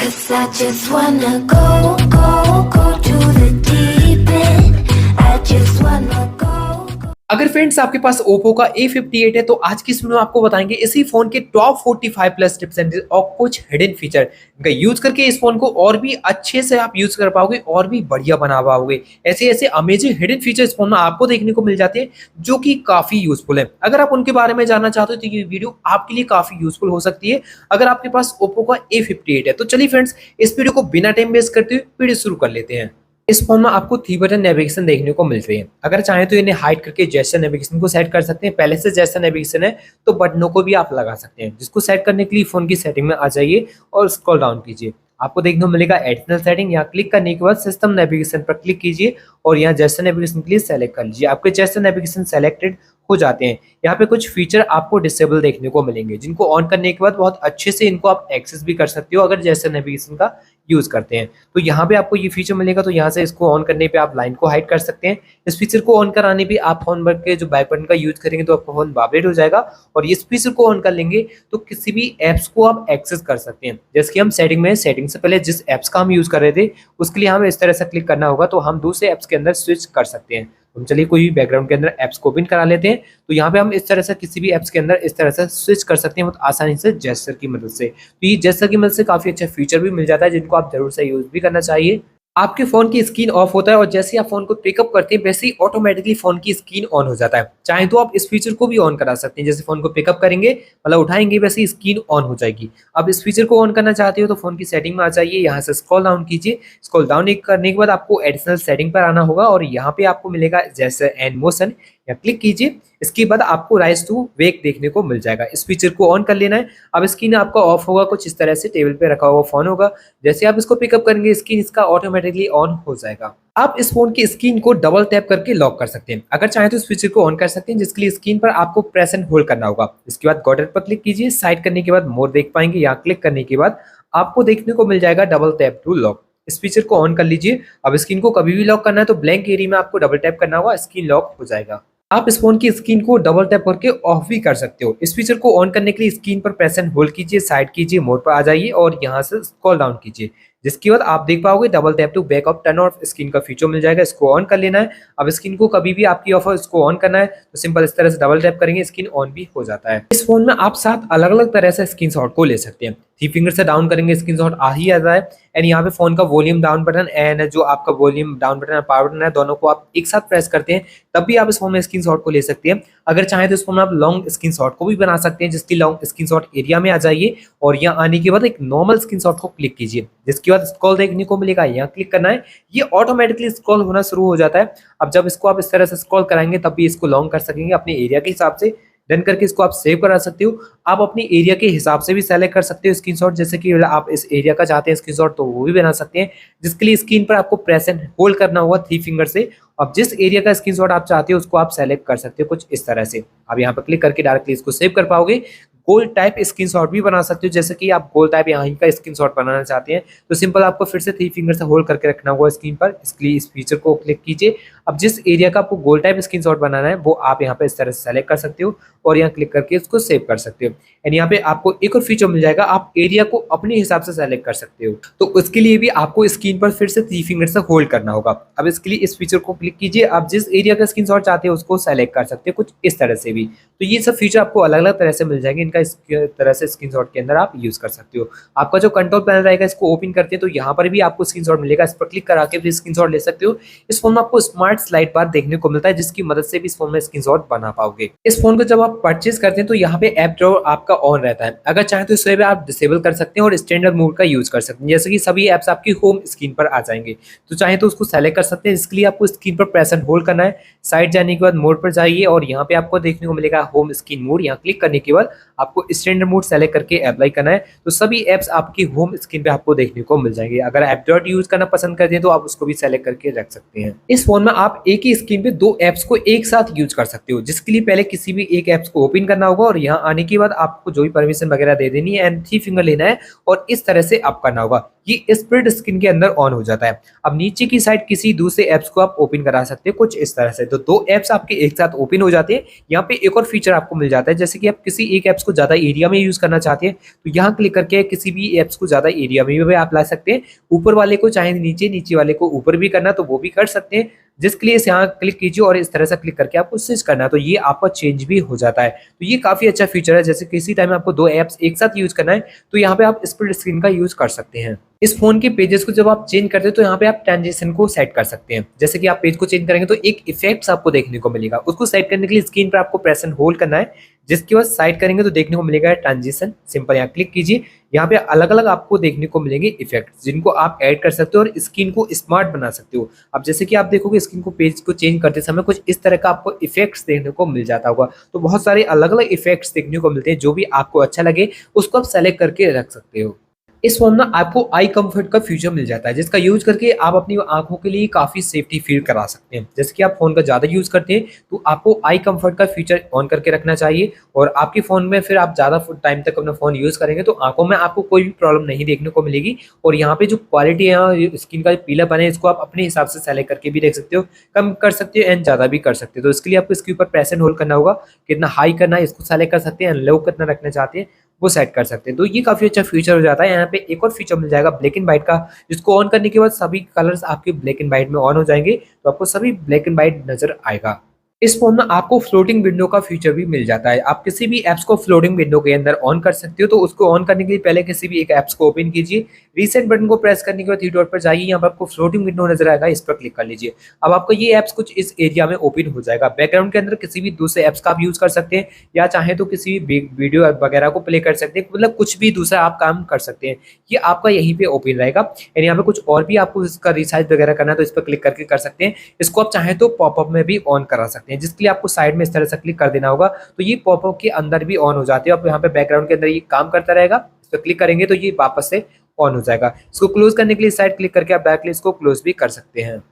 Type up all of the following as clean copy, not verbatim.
'Cause I just wanna go to the deep end. I just wanna go. अगर friends आपके पास Oppo का A58 है तो आज की इस वीडियो में आपको बताएंगे इसी फोन के टॉप 45 प्लस टिप्स एंड और कुछ हिडन फीचर इनका यूज करके इस फोन को और भी अच्छे से आप यूज कर पाओगे और भी बढ़िया बना पाओगे। ऐसे ऐसे अमेजिंग हिडन फीचर इस फोन में आपको देखने को मिल जाते हैं जो कि काफी यूजफुल है। अगर आप उनके बारे में जानना चाहते हो तो ये वीडियो आपके लिए काफी यूजफुल हो सकती है अगर आपके पास ओप्पो का A58 है। तो चलिए फ्रेंड्स, इस वीडियो को बिना टाइम वेस्ट करते हुए वीडियो शुरू कर लेते हैं। इस फोन में आपको 3 बटन नेविगेशन देखने को मिल रही है। अगर चाहें तो इन्हें हाइड करके जेस्चर नेविगेशन को सेट कर सकते हैं। पहले से जेस्चर नेविगेशन है तो बटनों को भी आप लगा सकते हैं, जिसको सेट करने के लिए फोन की सेटिंग में आ जाइए और स्क्रॉल डाउन कीजिए। आपको देखने को मिलेगा एडिशनल सेटिंग। यहाँ क्लिक करने के बाद सिस्टम नेविगेशन पर क्लिक कीजिए और यहाँ जेस्चर नेविगेशन के लिए सेलेक्ट कर लीजिए। आपके जेस्चर नेविगेशन सेलेक्टेड हो जाते हैं। यहाँ पे कुछ फीचर आपको डिसेबल देखने को मिलेंगे, जिनको ऑन करने के बाद बहुत अच्छे से इनको आप एक्सेस भी कर सकते हो अगर जेस्चर नेविगेशन का यूज करते हैं। तो यहाँ पे आपको ये फीचर मिलेगा, तो यहाँ से इसको ऑन करने पे आप लाइन को हाइड कर सकते हैं। इस फीचर को ऑन कराने पे आप फोन पर के जो बैक बटन का यूज करेंगे तो आपका फोन वाइब्रेट हो जाएगा और इस फीचर को ऑन कर लेंगे तो किसी भी एप्स को आप एक्सेस कर सकते हैं। जैसे कि हम सेटिंग में सेटिंग से पहले जिस एप्स का हम यूज कर रहे थे उसके लिए हमें इस तरह से क्लिक करना होगा, तो हम दूसरे एप्स के अंदर स्विच कर सकते हैं। हम चलिए कोई भी बैकग्राउंड के अंदर एप्स को ओपन करा लेते हैं, तो यहाँ पे हम इस तरह से किसी भी एप्स के अंदर इस तरह से स्विच कर सकते हैं बहुत आसानी से जेस्चर की मदद से। तो ये जेस्चर की मदद से काफी अच्छा फीचर भी मिल जाता है, जिनको आप जरूर से यूज भी करना चाहिए। आपके फोन की स्क्रीन ऑफ होता है और जैसे ही आप फोन को पिकअप करते हैं वैसे ही ऑटोमेटिकली फोन की स्क्रीन ऑन हो जाता है। चाहे तो आप इस फीचर को भी ऑन करा सकते हैं, जैसे फोन को पिकअप करेंगे मतलब उठाएंगे वैसे ही स्क्रीन ऑन हो जाएगी। अब इस फीचर को ऑन करना चाहते हो तो फोन की सेटिंग में आ जाइए, यहाँ से स्क्रॉल डाउन कीजिए। स्क्रॉल डाउन करने के बाद आपको एडिशनल सेटिंग पर आना होगा और यहाँ पे आपको मिलेगा जेस्चर एंड मोशन, या क्लिक कीजिए। इसके बाद आपको राइज टू वेक देखने को मिल जाएगा। इस फीचर को ऑन कर लेना है। अब स्क्रीन आपका ऑफ होगा, कुछ इस तरह से टेबल पे रखा हुआ फोन होगा। जैसे आप इसको पिकअप करेंगे स्क्रीन इसका ऑटोमेटिकली ऑन हो जाएगा। आप इस फोन की स्क्रीन को डबल टैप करके लॉक कर सकते हैं। अगर चाहें तो इस फीचर को ऑन कर सकते हैं, जिसके लिए स्क्रीन पर आपको प्रेस एंड होल्ड करना होगा। इसके बाद गॉट इट पर क्लिक कीजिए। साइड करने के बाद मोर देख पाएंगे। यहाँ क्लिक करने के बाद आपको देखने को मिल जाएगा डबल टैप टू लॉक। इस फीचर को ऑन कर लीजिए। अब स्क्रीन को कभी भी लॉक करना है तो ब्लैंक एरिया में आपको डबल टैप करना होगा, स्क्रीन लॉक हो जाएगा। आप इस फोन की स्क्रीन को डबल टैप करके ऑफ भी कर सकते हो। इस फीचर को ऑन करने के लिए स्क्रीन पर प्रेस एंड होल्ड कीजिए, साइड कीजिए, मोड पर आ जाइए और यहाँ से स्क्रॉल डाउन कीजिए। जिसके बाद आप देख पाओगे double tap to back off turn off screen का फीचर मिल जाएगा। इसको ऑन कर लेना है। अब स्क्रीन को कभी भी आपकी ऑफ इसको ऑन करना है तो सिंपल इस तरह से डबल टैप करेंगे, स्क्रीन ऑन भी हो जाता है। इस फोन में आप 7 अलग अलग तरह से स्क्रीनशॉट को ले सकते हैं। 3 फिंगर से डाउन करेंगे स्क्रीनशॉट आ ही आता है। एंड यहाँ पे फोन का वॉल्यूम डाउन बटन एंड जो आपका वॉल्यूम डाउन बटन है पावर बटन है, दोनों को आप एक साथ प्रेस करते हैं तब भी आप इस फोन में स्क्रीनशॉट को ले सकते हैं। अगर चाहें तो इस फोन में आप लॉन्ग स्क्रीनशॉट को भी बना सकते हैं, जिसकी लॉन्ग स्क्रीनशॉट एरिया में आ जाइए और यहाँ आने के बाद एक नॉर्मल स्क्रीनशॉट को क्लिक कीजिए। जिसके बाद स्क्रॉल देखने को मिलेगा, यहाँ क्लिक करना है। ये ऑटोमेटिकली स्क्रॉल होना शुरू हो जाता है। अब जब इसको आप इस तरह से स्क्रॉल कराएंगे तब भी इसको लॉन्ग कर सकेंगे अपने एरिया के हिसाब से। डन करके इसको आप सेव करा सकते हो। आप अपने एरिया के हिसाब से भी सेलेक्ट कर सकते हो स्क्रीनशॉट, जैसे कि आप इस एरिया का चाहते हैं स्क्रीनशॉट तो वो भी बना सकते हैं, जिसके लिए स्क्रीन पर आपको प्रेस एंड होल्ड करना होगा 3 फिंगर से। अब जिस एरिया का स्क्रीनशॉट आप चाहते हो उसको आप सेलेक्ट कर सकते हो कुछ इस तरह से। अब यहाँ पर क्लिक करके डायरेक्टली इसको सेव कर पाओगे। गोल टाइप स्क्रीनशॉट भी बना सकते हो, जैसे कि आप गोल टाइप यहाँ का स्क्रीनशॉट बनाना चाहते हैं तो सिंपल आपको फिर से 3 फिंगर से होल्ड करके रखना होगा स्क्रीन पर। इसके लिए इस फीचर को क्लिक कीजिए। अब जिस एरिया का आपको गोल टाइप स्क्रीनशॉट बनाना है वो आप यहाँ पे इस तरह से सेलेक्ट कर सकते हो और यहाँ क्लिक करके इसको सेव कर सकते हो। एंड यहाँ पे आपको एक और फीचर मिल जाएगा, आप एरिया को अपने हिसाब से सेलेक्ट कर सकते हो। तो उसके लिए भी आपको स्क्रीन पर फिर से 3 फिंगर से होल्ड करना होगा। अब इसके लिए इस फीचर को क्लिक कीजिए। आप जिस एरिया का स्क्रीनशॉट चाहते हो उसको सेलेक्ट कर सकते हो कुछ इस तरह से भी। तो ये सब फीचर आपको अलग अलग तरह से मिल जाएंगे। इनका इस तरह से स्क्रीनशॉट के अंदर आप यूज कर सकते हो। आपका जो कंट्रोल पैनल रहेगा इसको ओपन करते हैं तो यहाँ पर भी आपको स्क्रीनशॉट मिलेगा। इस पर क्लिक करा के भी स्क्रीनशॉट ले सकते हो। इस फोन में आपको स्मार्ट स्लाइड बार देखने को मिलता है, जिसकी मदद से भी इस फोन में स्क्रीनशॉट बना पाओगे। इस फोन को जब आप परचेज करते हैं तो यहाँ पे ऐप ड्रॉअर आपका ऑन रहता है। अगर चाहें तो इसे भी आप डिसेबल कर सकते हैं और स्टैंडर्ड मोड का यूज कर सकते हैं, जैसे कि सभी एप्स आपकी होम स्क्रीन पर आ जाएंगे। तो चाहे तो उसको सेलेक्ट कर सकते हैं। इसके लिए आपको स्क्रीन पर प्रेस एंड होल्ड करना है। साइड जाने के बाद मोड पर जाइए और यहाँ पे आपको देखने को मिलेगा होम स्क्रीन मोड। यहाँ क्लिक करने के बाद आपको स्टैंडर्ड मोड सेलेक्ट करके अप्लाई करना है, तो सभी एप्स आपकी होम स्क्रीन पे आपको देखने को मिल जाएंगे। अगर ऐप ड्रॉअर यूज करना पसंद करते हैं तो आप उसको भी सेलेक्ट करके रख सकते हैं। इस फोन में आप एक ही स्क्रीन पे 2 एप्स को एक साथ यूज कर सकते हो, जिसके लिए पहले किसी भी एक एप्स को ओपन करना होगा और यहाँ आने के बाद आपको जो भी परमिशन वगैरह दे देनी है एंड 3 फिंगर लेना है और इस तरह से अप करना होगा। ये स्प्लिट स्क्रीन के अंदर ऑन हो जाता है। अब नीचे की साइड किसी दूसरे ऐप्स को आप ओपन करा सकते हैं कुछ इस तरह से। तो 2 ऐप्स आपके एक साथ ओपन हो जाते हैं। यहाँ पे एक और फीचर आपको मिल जाता है, जैसे कि आप किसी एक ऐप्स को ज़्यादा एरिया में यूज़ करना चाहते हैं, तो यहाँ क्लिक करके किसी भी ऐप्स को ज़्यादा एरिया में भी आप ला सकते हैं। ऊपर वाले को चाहे नीचे, नीचे वाले को ऊपर भी करना तो वो भी कर सकते हैं। जिसके लिए यहाँ क्लिक कीजिए और इस तरह से क्लिक करके आपको स्विच करना है, तो ये आपका चेंज भी हो जाता है। तो ये काफ़ी अच्छा फीचर है, जैसे किसी टाइम आपको 2 ऐप्स एक साथ यूज़ करना है, तो यहाँ पे आप स्प्लिट स्क्रीन का यूज़ कर सकते हैं। इस फ़ोन के पेजेस को जब आप चेंज करते हैं, तो यहाँ पे आप ट्रांजिशन को सेट कर सकते हैं। जैसे कि आप पेज को चेंज करेंगे तो एक इफेक्ट्स आपको देखने को मिलेगा। उसको सेट करने के लिए स्क्रीन पर आपको प्रेस एंड होल्ड करना है, जिसके बाद साइड करेंगे तो देखने को मिलेगा ट्रांजिशन। सिंपल यहाँ क्लिक कीजिए। यहाँ पे अलग-अलग आपको देखने को मिलेंगे इफेक्ट्स, जिनको आप ऐड कर सकते हो और स्क्रीन को स्मार्ट बना सकते हो। अब जैसे कि आप देखोगे स्क्रीन को पेज को चेंज करते समय कुछ इस तरह का आपको इफेक्ट्स देखने को मिल जाता होगा। तो बहुत सारे अलग-अलग इफेक्ट्स देखने को मिलते हैं, जो भी आपको अच्छा लगे उसको आप सेलेक्ट करके रख सकते हो। इस फ़ोन में आपको आई कंफर्ट का फीचर मिल जाता है, जिसका यूज़ करके आप अपनी आँखों के लिए काफ़ी सेफ्टी फील करा सकते हैं। जैसे कि आप फ़ोन का ज़्यादा यूज़ करते हैं, तो आपको आई कंफर्ट का फीचर ऑन करके रखना चाहिए और आपके फ़ोन में फिर आप ज़्यादा टाइम तक अपना फ़ोन यूज़ करेंगे तो आँखों में आपको कोई भी प्रॉब्लम नहीं देखने को मिलेगी। और यहाँ पे जो क्वालिटी है स्क्रीन का पीलापन है, इसको आप अपने हिसाब से सेलेक्ट करके भी देख सकते हो, कम कर सकते हो एंड ज़्यादा भी कर सकते हो। तो इसके लिए आपको इसके ऊपर प्रेस एंड होल्ड करना होगा, कितना हाई करना है इसको सेलेक्ट कर सकते हैं, लो कितना रखना चाहते हैं वो सेट कर सकते हैं। तो ये काफ़ी अच्छा फीचर हो जाता है। यहाँ पे एक और फीचर मिल जाएगा ब्लैक एंड व्हाइट का, जिसको ऑन करने के बाद सभी कलर्स आपके ब्लैक एंड व्हाइट में ऑन हो जाएंगे, तो आपको सभी ब्लैक एंड व्हाइट नजर आएगा। इस फोन में आपको फ्लोटिंग विंडो का फीचर भी मिल जाता है। आप किसी भी ऐप्स को फ्लोटिंग विंडो के अंदर ऑन कर सकते हो। तो उसको ऑन करने के लिए पहले किसी भी एक ऐप्स को ओपन कीजिए, रीसेट बटन को प्रेस करने के बाद थ्री डॉट पर जाइए, यहाँ पर आपको फ्लोटिंग विंडो नजर आएगा, इस पर क्लिक कर लीजिए। अब आपको ये ऐप्स कुछ इस एरिया में ओपन हो जाएगा। बैकग्राउंड के अंदर किसी भी दूसरे ऐप्स का आप यूज कर सकते हैं, या चाहे तो किसी भी वीडियो वगैरह को प्ले कर सकते हैं, मतलब कुछ भी दूसरा आप काम कर सकते हैं। ये आपका यहीं पे ओपन रहेगा। एंड यहाँ पे कुछ और भी आपको इसका रिसाइज वगैरह करना है तो इस पर क्लिक करके कर सकते हैं। इसको आप चाहे तो पॉपअप में भी ऑन करा सकते हैं, जिसके लिए आपको साइड में इस तरह से क्लिक कर देना होगा, तो ये पॉपअप के अंदर भी ऑन हो जाते हैं। आप यहाँ पे बैकग्राउंड के अंदर ये काम करता रहेगा, इस पर क्लिक करेंगे तो ये वापस से ऑन हो जाएगा। इसको क्लोज करने के लिए साइड क्लिक करके आप डायरेक्टली इसको क्लोज भी कर सकते हैं।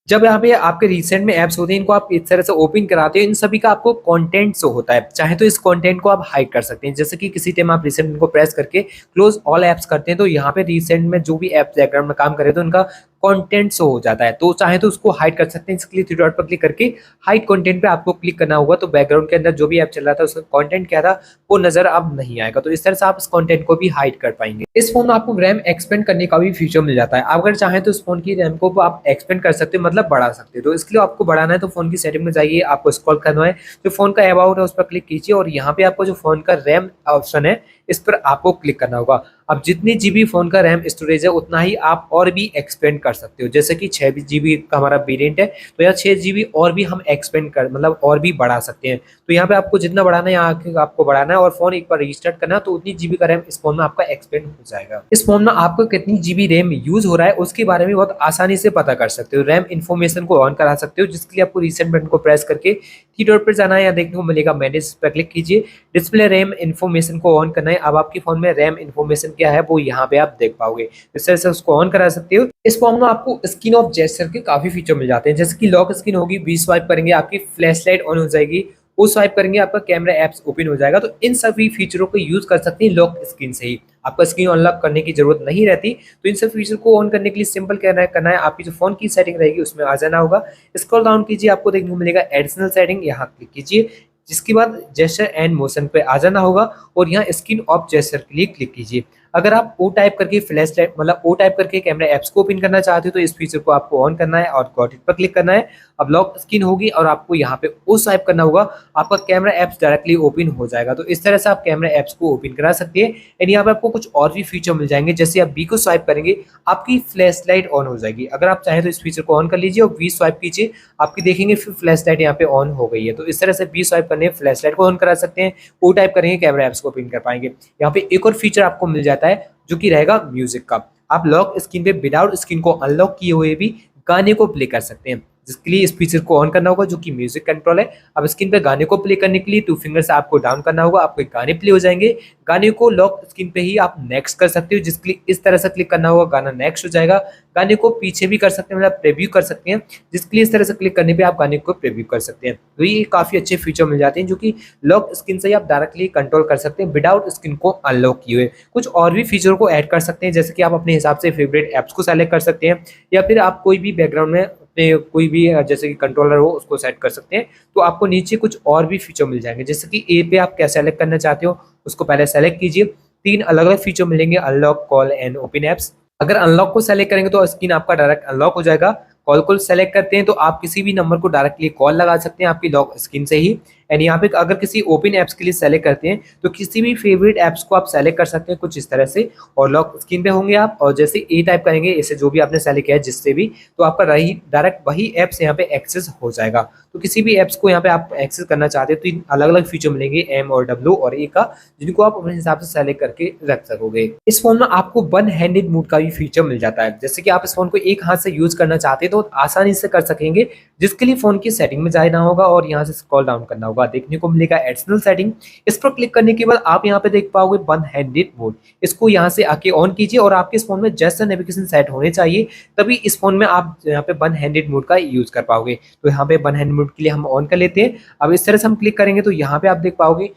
जब यहाँ पे आपके रिसेंट में ऐप्स होते हैं, इनको आप इस तरह से ओपन कराते हो, इन सभी का आपको कंटेंट शो होता है। चाहे तो इस कंटेंट को आप हाइड कर सकते हैं, जैसे कि किसी टाइम आप रिसेंट को प्रेस करके क्लोज ऑल ऐप्स करते हैं, तो यहाँ पे रिसेंट में जो भी ऐप बैकग्राउंड में काम करे तो उनका कंटेंट शो हो जाता है। तो चाहे तो उसको हाइड कर सकते हैं। इसके लिए थ्री डॉट पर क्लिक करके हाइड कंटेंट पे आपको क्लिक करना होगा, तो बैकग्राउंड के अंदर जो भी ऐप चल रहा था उसका कंटेंट क्या था वो नजर अब नहीं आएगा। तो इस तरह से आप इस कंटेंट को भी हाइड कर पाएंगे। इस फोन में आपको रैम एक्सपेंड करने का भी फीचर मिल जाता है। आप अगर चाहें तो इस फोन की रैम को आप एक्सपेंड कर सकते हो, मतलब बढ़ा सकते हो। तो इसके लिए आपको बढ़ाना है तो फोन की सेटिंग में जाइए, आपको स्क्रॉल करना है, जो फोन का अबाउट है उस पर क्लिक कीजिए और यहाँ पे आपको जो फोन का रैम ऑप्शन है इस पर आपको क्लिक करना होगा। अब जितनी जीबी फोन का रैम स्टोरेज है उतना ही आप और भी एक्सपेंड कर सकते हो। जैसे कि 6 जीबी का हमारा वेरिएंट है, तो यहाँ 6 जीबी और भी हम एक्सपेंड कर मतलब और भी बढ़ा सकते हैं। तो यहाँ पे आपको जितना बढ़ाना है यहाँ आपको बढ़ाना है और फोन एक बार रिस्टार्ट करना है, तो उतनी जीबी का रैम इस फोन में आपका एक्सपेंड हो जाएगा। इस फोन में आपको कितनी जीबी रैम यूज हो रहा है उसके बारे में बहुत आसानी से पता कर सकते हो। रैम इन्फॉर्मेशन को ऑन करा सकते हो, जिसके लिए आपको रीसेंट बटन को प्रेस करके थ्री डॉट पर जाना है, यहाँ देखने को मिलेगा मैनेज पर क्लिक कीजिए, डिस्प्ले रैम इन्फॉर्मेशन को ऑन करना है। अब आपके फोन में रैम इन्फॉर्मेशन क्या है वो यहाँ पे आप देख पाओगे, इस तरह से उसको ऑन करा सकते हो। इस फॉर्म में आपको स्क्रीन ऑफ जेस्चर के काफी फीचर मिल जाते हैं, जैसे कि लॉक स्क्रीन होगी, वी स्वाइप करेंगे आपकी फ्लैश लाइट ऑन हो जाएगी, वो स्वाइप करेंगे आपका कैमरा ऐप्स ओपन हो जाएगा। तो इन सभी फीचरों को यूज कर सकते हैं लॉक स्क्रीन से ही, आपका स्क्रीन अनलॉक करने की जरूरत नहीं रहती। तो इन सब फीचर को ऑन करने के लिए सिंपल करना है आपकी जो फोन की सेटिंग रहेगी उसमें आ जाना होगा। स्क्रॉल डाउन कीजिए, आपको देखने को मिलेगा एडिशनल सेटिंग, यहाँ क्लिक कीजिए, जिसके बाद जेस्चर एंड मोशन पे आ जाना होगा और यहाँ स्क्रीन ऑफ जेस्चर के लिए क्लिक कीजिए। अगर आप ओ टाइप करके फ्लैश लाइट मतलब ओ टाइप करके कैमरा ऐप्स को ओपन करना चाहते हो तो इस फीचर को आपको ऑन करना है और गॉट इट पर क्लिक करना है। अब लॉक स्क्रीन होगी और आपको यहाँ पे ओ स्वाइप करना होगा, आपका कैमरा ऐप्स डायरेक्टली ओपन हो जाएगा। तो इस तरह से आप कैमरा ऐप्स को ओपन करा सकते हैं। एंड यहाँ पे आपको कुछ और भी फीचर मिल जाएंगे, जैसे आप बी को स्वाइप करेंगे आपकी फ्लैश लाइट ऑन हो जाएगी। अगर आप चाहें तो इस फीचर को ऑन कर लीजिए और वी स्वाइप कीजिए, आपकी देखेंगे फिर फ्लैश लाइट यहाँ पे ऑन हो गई है। तो इस तरह से बी स्वाइप करने फ्लैश लाइट को ऑन करा सकते हैं, ओ टाइप करेंगे कैमरा ऐप्स को ओपन कर पाएंगे। यहाँ पे एक और फीचर आपको मिल जाता है जो कि रहेगा म्यूजिक का। आप लॉक स्क्रीन पे विदाउट स्क्रीन को अनलॉक किए हुए भी गाने को प्ले कर सकते हैं। जिसके लिए इस फीचर को ऑन करना होगा जो कि म्यूजिक कंट्रोल है। अब स्क्रीन पे गाने को प्ले करने के लिए 2 फिंगर से आपको डाउन करना होगा, आपके गाने प्ले हो जाएंगे। गाने को लॉक स्क्रीन पे ही आप नेक्स्ट कर सकते हो, जिसके लिए इस तरह से क्लिक करना होगा, गाना नेक्स्ट हो जाएगा। गाने को पीछे भी कर सकते हैं, मतलब प्रीव्यू कर सकते हैं, जिसके लिए इस तरह से क्लिक करने पे आप गाने को प्रीव्यू कर सकते हैं। तो ये काफी अच्छे फीचर मिल जाते हैं जो कि लॉक स्क्रीन से ही आप डायरेक्टली कंट्रोल कर सकते हैं विदाउट स्क्रीन को अनलॉक किए हुए। कुछ और भी फीचर को ऐड कर सकते हैं, जैसे कि आप अपने हिसाब से फेवरेट ऐप्स को सेलेक्ट कर सकते हैं, या फिर आप कोई भी बैकग्राउंड में अपने कोई भी जैसे कि कंट्रोलर हो उसको सेट कर सकते हैं। तो आपको नीचे कुछ और भी फीचर मिल जाएंगे, जैसे कि ए पे आप क्या सेलेक्ट करना चाहते हो उसको पहले सेलेक्ट कीजिए। 3 अलग अलग फीचर मिलेंगे, unlock, call and open apps. अगर अनलॉक को सेलेक्ट करेंगे तो स्क्रीन आपका डायरेक्ट अनलॉक हो जाएगा। कॉल को सेलेक्ट करते हैं तो आप किसी भी नंबर को डायरेक्टली कॉल लगा सकते हैं आपकी लॉक स्क्रीन से ही। एंड यहाँ पे अगर किसी ओपन ऐप्स के लिए सेलेक्ट करते हैं तो किसी भी फेवरेट ऐप्स को आप सेलेक्ट कर सकते हैं कुछ इस तरह से, और लॉक स्क्रीन पे होंगे आप। और जैसे ए टाइप करेंगे, ऐसे जो भी आपने सेलेक्ट किया है जिससे भी, तो आपका रही डायरेक्ट वही ऐप्स यहाँ पे एक्सेस हो जाएगा। तो किसी भी ऐप्स को यहाँ पे आप एक्सेस करना चाहते हैं तो इन अलग अलग फीचर मिलेंगे एम और डब्ल्यू और ए का, जिनको आप अपने हिसाब से सेलेक्ट करके रख सकोगे। इस फोन में आपको वन हैंडेड मोड का भी फीचर मिल जाता है, जैसे कि आप इस फोन को एक हाथ से यूज करना चाहते हैं तो आसानी से कर सकेंगे, जिसके लिए फोन की सेटिंग में जाना होगा और यहाँ से स्क्रॉल डाउन करना होगा। देखने को मिलेगा एडिशनल सेटिंग। इस पर क्लिक करने के बाद आप यहाँ पे देख पाओगे वन हैंडेड मोड। इसको यहाँ से आके ऑन कीजिए और आपके इस फोन में जैसा नेविगेशन सेट होने चाहिए तभी इस फोन में आप यहाँ पे वन हैंडेड मोड का यूज कर पाओगे। तो यहाँ पे वन हैंडेड मोड के लिए हम ऑन कर लेते हैं। अब इस तरह से हम क्लिक करेंगे तो यहाँ पे आप देख पाओगे,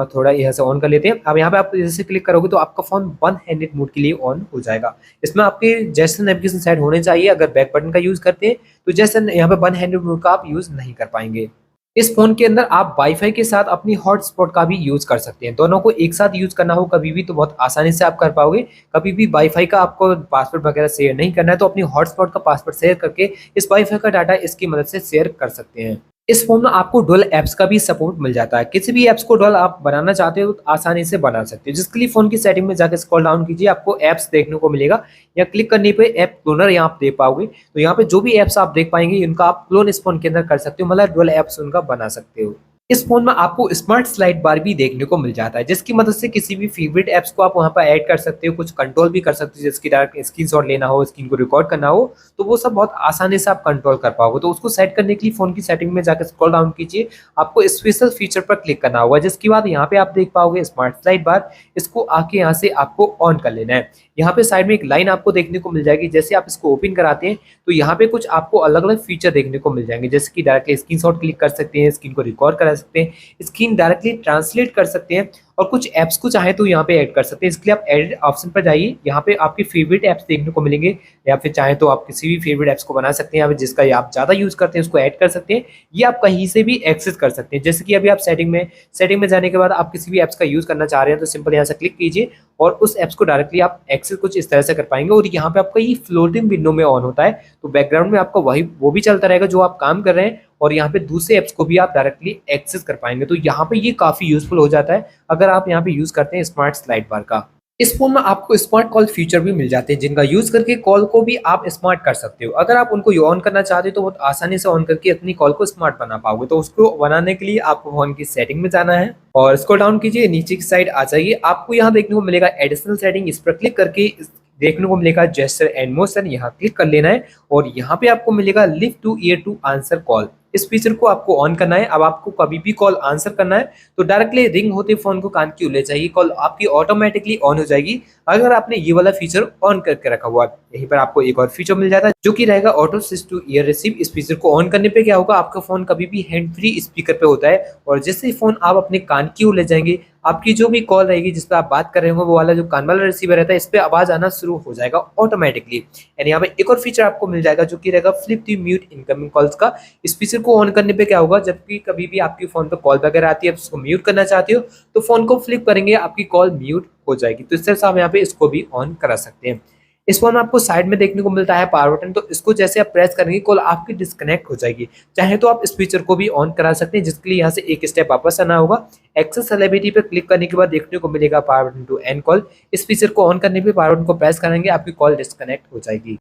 थोड़ा यहाँ से ऑन कर लेते हैं। अब यहाँ पे आप जैसे क्लिक करोगे तो आपका फोन वन हैंडेड मोड के लिए ऑन हो जाएगा। इसमें आपके जैसे नेविगेशन सेट होने चाहिए। अगर बैक बटन का यूज करते हैं तो जैसे यहाँ पे वन हैंडेड मोड का आप यूज नहीं कर पाएंगे। इस फोन के अंदर आप वाईफाई के साथ अपनी हॉटस्पॉट का भी यूज कर सकते हैं। दोनों को एक साथ यूज करना हो कभी भी तो बहुत आसानी से आप कर पाओगे। कभी भी वाईफाई का आपको पासवर्ड वगैरह शेयर नहीं करना है तो अपनी हॉटस्पॉट का पासवर्ड शेयर करके इस वाईफाई का डाटा इसकी मदद से शेयर कर सकते हैं। इस फोन में आपको डुअल ऐप्स का भी सपोर्ट मिल जाता है। किसी भी ऐप्स को डुअल आप बनाना चाहते हो तो आसानी से बना सकते हो, जिसके लिए फोन की सेटिंग में जाकर स्क्रॉल डाउन कीजिए, आपको ऐप्स देखने को मिलेगा। या क्लिक करने पे ऐप क्लोनर यहाँ आप देख पाओगे। तो यहाँ पे जो भी ऐप्स आप देख पाएंगे उनका आप क्लोन इस फोन के अंदर कर सकते हो, मतलब डुअल ऐप्स उनका बना सकते हो। इस फोन में आपको स्मार्ट स्लाइड बार भी देखने को मिल जाता है, जिसकी मदद से किसी भी फेवरेट ऐप्स को आप वहां पर ऐड कर सकते हो, कुछ कंट्रोल भी कर सकते हो। जिसकी डायरेक्ट स्क्रीनशॉट लेना हो, स्क्रीन को रिकॉर्ड करना हो तो वो सब बहुत आसानी से आप कंट्रोल कर पाओगे। तो उसको सेट करने के लिए फोन की सेटिंग में जाकर स्क्रॉल डाउन कीजिए, आपको स्पेशल फीचर पर क्लिक करना होगा, जिसके बाद यहाँ पे आप देख पाओगे स्मार्ट स्लाइड बार। इसको आके यहाँ से आपको ऑन कर लेना है। यहाँ पे साइड में एक लाइन आपको देखने को मिल जाएगी। जैसे आप इसको ओपन कराते हैं तो यहाँ पे कुछ आपको अलग अलग फीचर देखने को मिल जाएंगे, जैसे कि डायरेक्टली स्क्रीनशॉट क्लिक कर सकते हैं, स्क्रीन को रिकॉर्ड करा सकते हैं, स्क्रीन डायरेक्टली ट्रांसलेट कर सकते हैं, और कुछ ऐप्स को चाहे तो यहाँ पे ऐड कर सकते हैं। इसके लिए आप एडिट ऑप्शन पर जाइए, यहाँ पे आपके फेवरेट ऐप्स देखने को मिलेंगे, या फिर चाहे तो आप किसी भी फेवरेट ऐप्स को बना सकते हैं, या फिर जिसका आप ज़्यादा यूज करते हैं उसको ऐड कर सकते हैं। ये आप कहीं से भी एक्सेस कर सकते हैं। जैसे कि अभी आप सेटिंग में जाने के बाद आप किसी भी ऐप्स का यूज करना चाह रहे हैं तो सिंपल यहाँ से क्लिक कीजिए और उस ऐप्स को डायरेक्टली आप एक्सेस कुछ इस तरह से कर पाएंगे। और यहाँ पे आपका ये फ्लोटिंग विंडो में ऑन होता है, तो बैकग्राउंड में आपका वो भी चलता रहेगा जो आप काम कर रहे हैं, और यहाँ पे दूसरे ऐप्स को भी आप डायरेक्टली एक्सेस कर पाएंगे। तो यहाँ पे ये काफी यूजफुल हो जाता है अगर आप यहाँ पे यूज करते हैं स्मार्ट स्लाइड बार का। इस फोन में आपको स्मार्ट कॉल फीचर भी मिल जाते हैं, जिनका यूज करके कॉल को भी आप स्मार्ट कर सकते हो। अगर आप उनको ऑन करना चाहते हो तो बहुत आसानी से ऑन करके अपनी कॉल को स्मार्ट बना पाओगे। तो उसको बनाने के लिए आपको फोन की सेटिंग में जाना है और स्क्रॉल डाउन कीजिए, नीचे की साइड आ जाइए। आपको यहाँ देखने को मिलेगा एडिशनल सेटिंग, इस पर क्लिक करके देखने को मिलेगा जेस्चर एंड मोशन, यहाँ क्लिक कर लेना है और यहाँ पे आपको मिलेगा lift to ear to answer call. इस फीचर को आपको ऑन करना है। अब आपको कभी भी कॉल आंसर करना है तो डायरेक्टली रिंग होते फोन को कान की ओर ले जाइए, कॉल आपकी ऑटोमेटिकली ऑन हो जाएगी अगर आपने ये वाला फीचर ऑन करके रखा हुआ है। यहीं पर आपको एक और फीचर मिल जाता है जो कि रहेगा auto switch two year receive. इस फीचर को ऑन करने पे क्या होगा, आपका फोन कभी भी हैंड फ्री स्पीकर पे होता है और जैसे ही फोन आप अपने कान की ओर ले जाएंगे, आपकी जो भी कॉल रहेगी जिस पर आप बात कर रहे होंगे वो वाला जो कान वाला रिसीवर रहता है इस पे आवाज आना शुरू हो जाएगा ऑटोमेटिकली। एंड यहाँ पे एक और फीचर आपको मिल जाएगा जो कि रहेगा flip to mute incoming calls का। इस फीचर को ऑन करने पे क्या होगा, जबकि कभी भी आपके फोन पे कॉल वगैरह आती है, आप उसको म्यूट करना चाहते हो तो फोन को फ्लिप करेंगे, आपकी कॉल म्यूट हो जाएगी। तो इस तरह से आप यहाँ पे इसको भी ऑन करा सकते हैं। इस फोन में आपको साइड में देखने को मिलता है पावर बटन, तो इसको जैसे आप प्रेस करेंगे कॉल आपकी डिस्कनेक्ट हो जाएगी। चाहे तो आप इस फीचर को भी ऑन करा सकते हैं, जिसके लिए यहाँ से एक स्टेप वापस आना होगा। एक्सेस सेलेब्रिटी पे क्लिक करने के बाद देखने को मिलेगा power button to end call. इस फीचर को ऑन करने पे पावर बटन को प्रेस करेंगे, आपकी कॉल डिस्कनेक्ट हो जाएगी।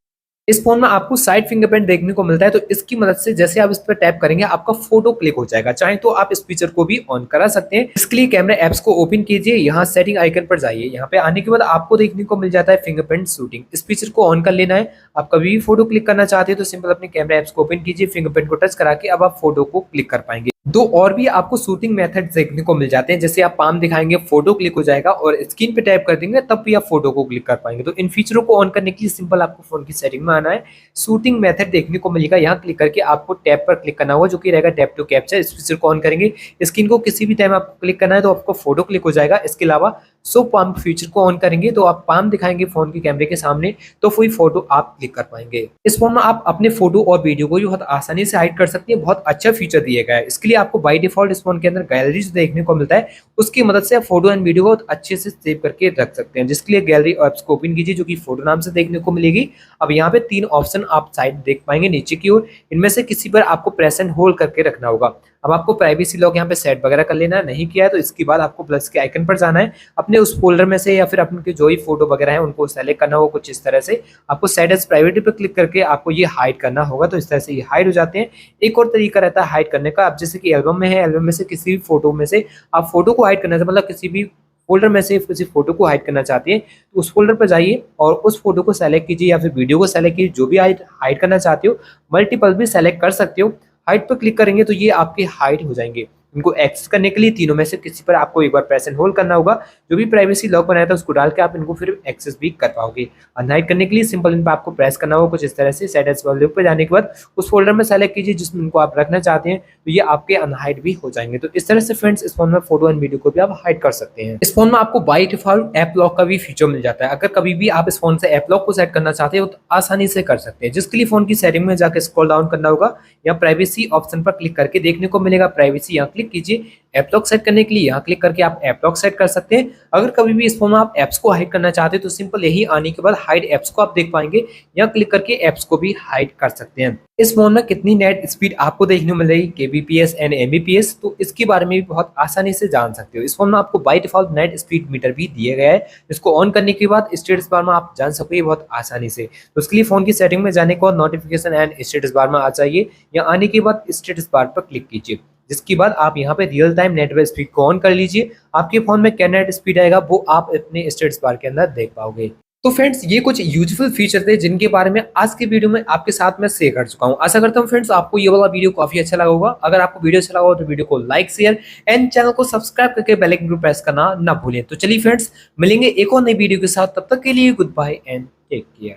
इस फोन में आपको साइड फिंगरप्रिंट देखने को मिलता है, तो इसकी मदद से जैसे आप इस पर टैप करेंगे आपका फोटो क्लिक हो जाएगा। चाहे तो आप इस फीचर को भी ऑन करा सकते हैं। इसके लिए कैमरा एप्स को ओपन कीजिए, यहाँ सेटिंग आइकन पर जाइए। यहाँ पे आने के बाद आपको देखने को मिल जाता है फिंगरप्रिंट शूटिंग। इस फीचर को ऑन कर लेना है। आप कभी भी फोटो क्लिक करना चाहते हैं तो सिंपल अपने कैमरा एप्स को ओपन कीजिए, फिंगरप्रिंट को टच करा के अब आप फोटो को क्लिक कर पाएंगे। दो और भी आपको शूटिंग मेथड देखने को मिल जाते हैं, जैसे आप पाम दिखाएंगे फोटो क्लिक हो जाएगा और स्क्रीन पे टैप कर देंगे तब भी आप फोटो को क्लिक कर पाएंगे। तो इन फीचरों को ऑन करने के लिए सिंपल आपको फोन की सेटिंग में आना है, शूटिंग मेथड देखने को मिलेगा, यहाँ क्लिक करके आपको टैप पर क्लिक करना होगा जो कि रहेगा टैप टू कैप्चर। इस फीचर को ऑन करेंगे, स्क्रीन को किसी भी टाइम आपको क्लिक करना है तो आपको फोटो क्लिक हो जाएगा। इसके अलावा सो पाम फीचर को ऑन करेंगे तो आप पाम दिखाएंगे फोन के कैमरे के सामने तो कोई फोटो आप क्लिक कर पाएंगे। इस फोन में आप अपने फोटो और वीडियो को बहुत आसानी से हाइड कर सकते हैं। बहुत अच्छा फीचर दिया गया है। इसके लिए आपको बाय डिफॉल्ट इस फोन के अंदर गैलरी देखने को मिलता है, उसकी मदद से आप फोटो एंड वीडियो को बहुत अच्छे से सेव करके रख सकते हैं। जिसके लिए गैलरी एप्स को ओपन कीजिए जो कि फोटो नाम से देखने को मिलेगी। अब यहाँ पे 3 ऑप्शन आप साइड देख पाएंगे नीचे की ओर, इनमें से किसी पर आपको प्रेस एंड होल्ड करके रखना होगा। अब आपको प्राइवेसी लॉक यहाँ पे सेट वगैरह कर लेना है, नहीं किया है तो इसके बाद आपको प्लस के आइकन पर जाना है, अपने उस फोल्डर में से या फिर अपने जो ही फोटो वगैरह है उनको सेलेक्ट करना होगा। कुछ इस तरह से आपको सेट एज प्राइवेटी पर क्लिक करके आपको ये हाइड करना होगा, तो इस तरह से ये हाइड हो जाते हैं। एक और तरीका रहता है हाइड करने का, आप जैसे कि एल्बम में है, एल्बम में से किसी भी फोटो में से आप फोटो को हाइड करना, मतलब किसी भी फोल्डर में से किसी फोटो को हाइड करना चाहते हैं तो उस फोल्डर पर जाइए और उस फोटो को सेलेक्ट कीजिए या फिर वीडियो को सेलेक्ट कीजिए, जो भी हाइड करना चाहते हो। मल्टीपल भी सेलेक्ट कर सकते हो। हाइड पर क्लिक करेंगे तो ये आपके हाइड हो जाएंगे। इनको एक्सेस करने के लिए तीनों में से किसी पर आपको एक बार प्रेस एंड होल्ड करना होगा, जो भी प्राइवेसी लॉक बनाया था उसको डाल के आप इनको फिर एक्सेस भी कर पाओगे। अनहाइड करने के लिए सिंपल इन पर आपको प्रेस करना होगा कुछ इस तरह से। सेट एज वैल्यू पर जाने के बाद उस फोल्डर में सेलेक्ट कीजिए जिसमें इनको आप रखना चाहते हैं, तो ये आपके अनहाइड भी हो जाएंगे। तो इस तरह से फ्रेंड्स इस फोन में फोटो एंड वीडियो को भी आप हाइड कर सकते हैं। इस फोन में आपको बाय डिफॉल्ट ऐप लॉक का भी फीचर मिल जाता है। अगर कभी भी आप इस फोन से ऐप लॉक को सेट करना चाहते हो तो आसानी से कर सकते हैं, जिसके लिए फोन की सेटिंग में जाकर स्क्रॉल डाउन करना होगा, या प्राइवेसी ऑप्शन पर क्लिक करके देखने को मिलेगा प्राइवेसी, यहाँ क्लिक कीजिए। ऐप लॉक सेट करने के लिए यहाँ क्लिक करके आप ऐप लॉक सेट कर सकते हैं। अगर कभी भी इस फोन में आप ऐप्स को हाइड करना चाहते हैं तो सिंपल यही आने के बाद हाइड ऐप्स को आप देख पाएंगे, यहाँ क्लिक करके ऐप्स को भी हाइड कर सकते हैं। इस फोन में कितनी नेट स्पीड आपको देखने को मिल रही है, kbps एंड mbps, तो इसके बारे में भी बहुत आसानी से जान सकते हो। इस फोन में आपको by default net speed metre भी दिया गया है, जिसको ऑन करने के बाद स्टेटस बार में आप जान सकोगे बहुत आसानी से। तो उसके लिए फोन की सेटिंग में जाने के बाद नोटिफिकेशन एंड स्टेटस बार में आ जाइए। यहाँ आने के बाद स्टेटस बार पर क्लिक कीजिए, जिसके बाद आप यहाँ पे रियल टाइम नेटवर्क स्पीड को ऑन कर लीजिए। आपके फोन में क्या नेट स्पीड आएगा वो आप अपने स्टेटस बार के अंदर देख पाओगे। तो फ्रेंड्स ये कुछ यूजफुल फीचर थे जिनके बारे में आज के वीडियो में आपके साथ मैं शेयर कर चुका हूँ। आशा करता हूँ फ्रेंड्स आपको ये वाला वीडियो काफी अच्छा लगा होगा। अगर आपको वीडियो अच्छा लगा हो तो वीडियो को लाइक शेयर एंड चैनल को सब्सक्राइब करके बेल आइकन को प्रेस करना ना भूलें। तो चलिए फ्रेंड्स मिलेंगे एक और नई वीडियो के साथ, तब तक के लिए goodbye and take care.